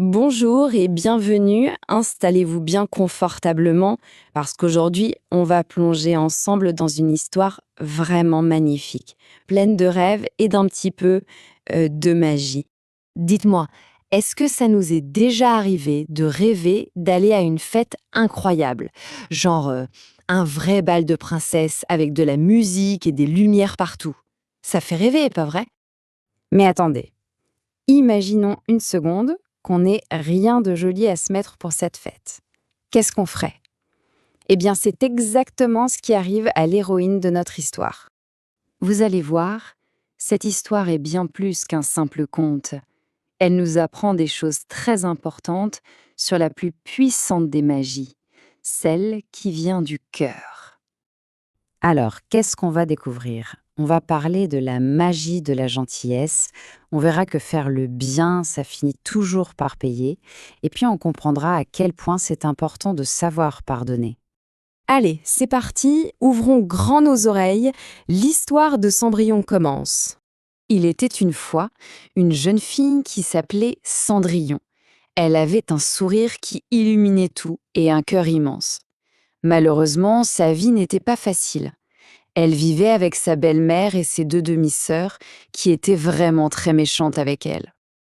Bonjour et bienvenue, installez-vous bien confortablement parce qu'aujourd'hui on va plonger ensemble dans une histoire vraiment magnifique, pleine de rêves et d'un petit peu de magie. Dites-moi, est-ce que ça nous est déjà arrivé de rêver d'aller à une fête incroyable, genre un vrai bal de princesse avec de la musique et des lumières partout? Ça fait rêver, pas vrai? Mais attendez. Imaginons une seconde qu'on n'ait rien de joli à se mettre pour cette fête. Qu'est-ce qu'on ferait? Eh bien, c'est exactement ce qui arrive à l'héroïne de notre histoire. Vous allez voir, cette histoire est bien plus qu'un simple conte. Elle nous apprend des choses très importantes sur la plus puissante des magies, celle qui vient du cœur. Alors, qu'est-ce qu'on va découvrir? On va parler de la magie de la gentillesse. On verra que faire le bien, ça finit toujours par payer. Et puis, on comprendra à quel point c'est important de savoir pardonner. Allez, c'est parti, ouvrons grand nos oreilles. L'histoire de Cendrillon commence. Il était une fois une jeune fille qui s'appelait Cendrillon. Elle avait un sourire qui illuminait tout et un cœur immense. Malheureusement, sa vie n'était pas facile. Elle vivait avec sa belle-mère et ses deux demi-sœurs qui étaient vraiment très méchantes avec elle.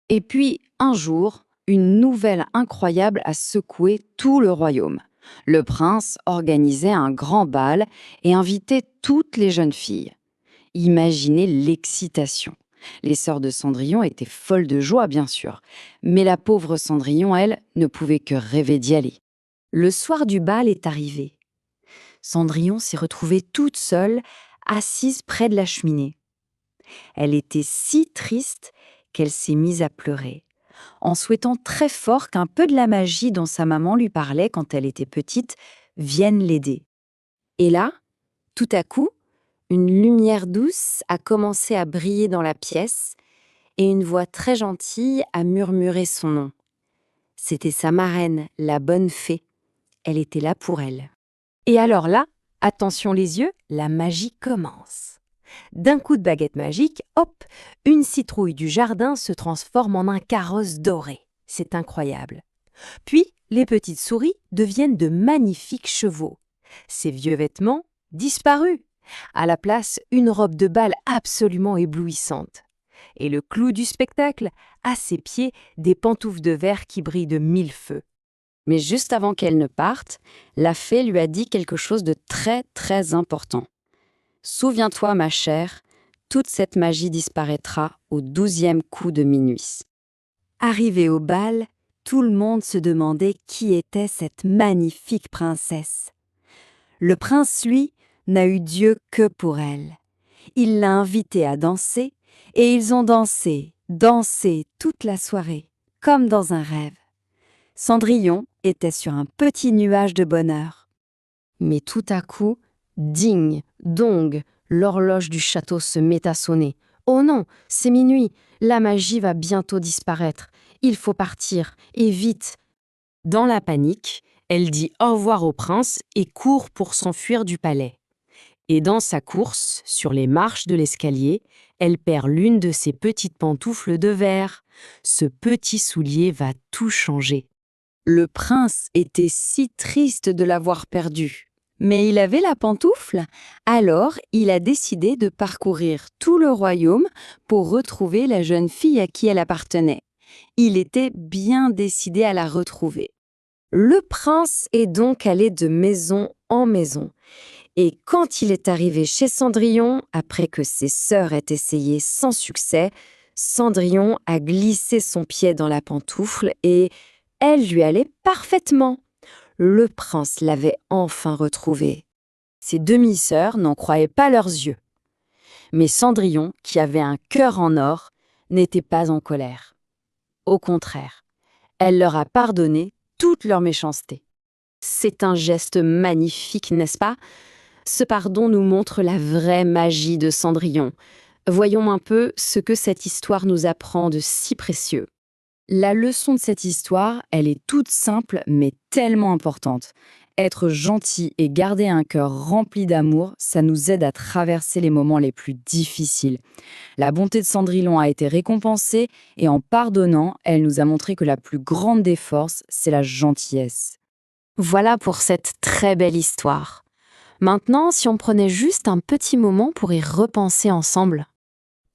Et puis, un jour, une nouvelle incroyable a secoué tout le royaume. Le prince organisait un grand bal et invitait toutes les jeunes filles. Imaginez l'excitation. Les sœurs de Cendrillon étaient folles de joie, bien sûr, mais la pauvre Cendrillon, elle, ne pouvait que rêver d'y aller. Le soir du bal est arrivé. Cendrillon s'est retrouvée toute seule, assise près de la cheminée. Elle était si triste qu'elle s'est mise à pleurer, en souhaitant très fort qu'un peu de la magie dont sa maman lui parlait quand elle était petite vienne l'aider. Et là, tout à coup, une lumière douce a commencé à briller dans la pièce et une voix très gentille a murmuré son nom. C'était sa marraine, la bonne fée. Elle était là pour elle. Et alors là, attention les yeux, la magie commence. D'un coup de baguette magique, hop, une citrouille du jardin se transforme en un carrosse doré. C'est incroyable. Puis, les petites souris deviennent de magnifiques chevaux. Ces vieux vêtements, disparus. À la place, une robe de bal absolument éblouissante. Et le clou du spectacle, à ses pieds, des pantoufles de verre qui brillent de mille feux. Mais juste avant qu'elle ne parte, la fée lui a dit quelque chose de très très important. Souviens-toi, ma chère, toute cette magie disparaîtra au 12e coup de minuit. Arrivée au bal, tout le monde se demandait qui était cette magnifique princesse. Le prince, lui, n'a eu Dieu que pour elle. Il l'a invitée à danser, et ils ont dansé, dansé toute la soirée, comme dans un rêve. Cendrillon était sur un petit nuage de bonheur. Mais tout à coup, ding, dong, l'horloge du château se met à sonner. Oh non, c'est minuit, la magie va bientôt disparaître. Il faut partir, et vite. Dans la panique, elle dit au revoir au prince et court pour s'enfuir du palais. Et dans sa course, sur les marches de l'escalier, elle perd l'une de ses petites pantoufles de verre. Ce petit soulier va tout changer. Le prince était si triste de l'avoir perdue. Mais il avait la pantoufle, alors il a décidé de parcourir tout le royaume pour retrouver la jeune fille à qui elle appartenait. Il était bien décidé à la retrouver. Le prince est donc allé de maison en maison. Et quand il est arrivé chez Cendrillon, après que ses sœurs aient essayé sans succès, Cendrillon a glissé son pied dans la pantoufle et elle lui allait parfaitement. Le prince l'avait enfin retrouvée. Ses demi-sœurs n'en croyaient pas leurs yeux. Mais Cendrillon, qui avait un cœur en or, n'était pas en colère. Au contraire, elle leur a pardonné toute leur méchanceté. C'est un geste magnifique, n'est-ce pas? Ce pardon nous montre la vraie magie de Cendrillon. Voyons un peu ce que cette histoire nous apprend de si précieux. La leçon de cette histoire, elle est toute simple mais tellement importante. Être gentil et garder un cœur rempli d'amour, ça nous aide à traverser les moments les plus difficiles. La bonté de Cendrillon a été récompensée et en pardonnant, elle nous a montré que la plus grande des forces, c'est la gentillesse. Voilà pour cette très belle histoire. Maintenant, si on prenait juste un petit moment pour y repenser ensemble.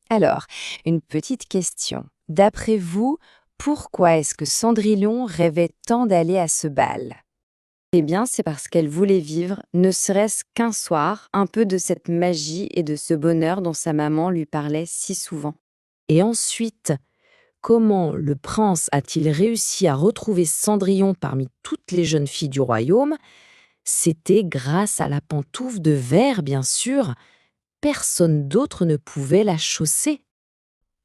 Alors, une petite question. D'après vous, pourquoi est-ce que Cendrillon rêvait tant d'aller à ce bal? Eh bien, c'est parce qu'elle voulait vivre, ne serait-ce qu'un soir, un peu de cette magie et de ce bonheur dont sa maman lui parlait si souvent. Et ensuite, comment le prince a-t-il réussi à retrouver Cendrillon parmi toutes les jeunes filles du royaume? C'était grâce à la pantoufle de verre, bien sûr. Personne d'autre ne pouvait la chausser.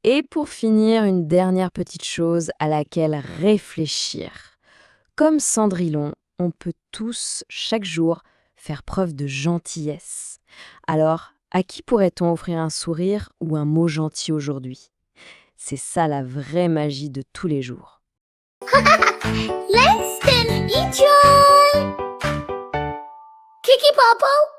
Et pour finir, une dernière petite chose à laquelle réfléchir. Comme Cendrillon, on peut tous, chaque jour, faire preuve de gentillesse. Alors, à qui pourrait-on offrir un sourire ou un mot gentil aujourd'hui? C'est ça la vraie magie de tous les jours. Let's enjoy! Kiki Popo!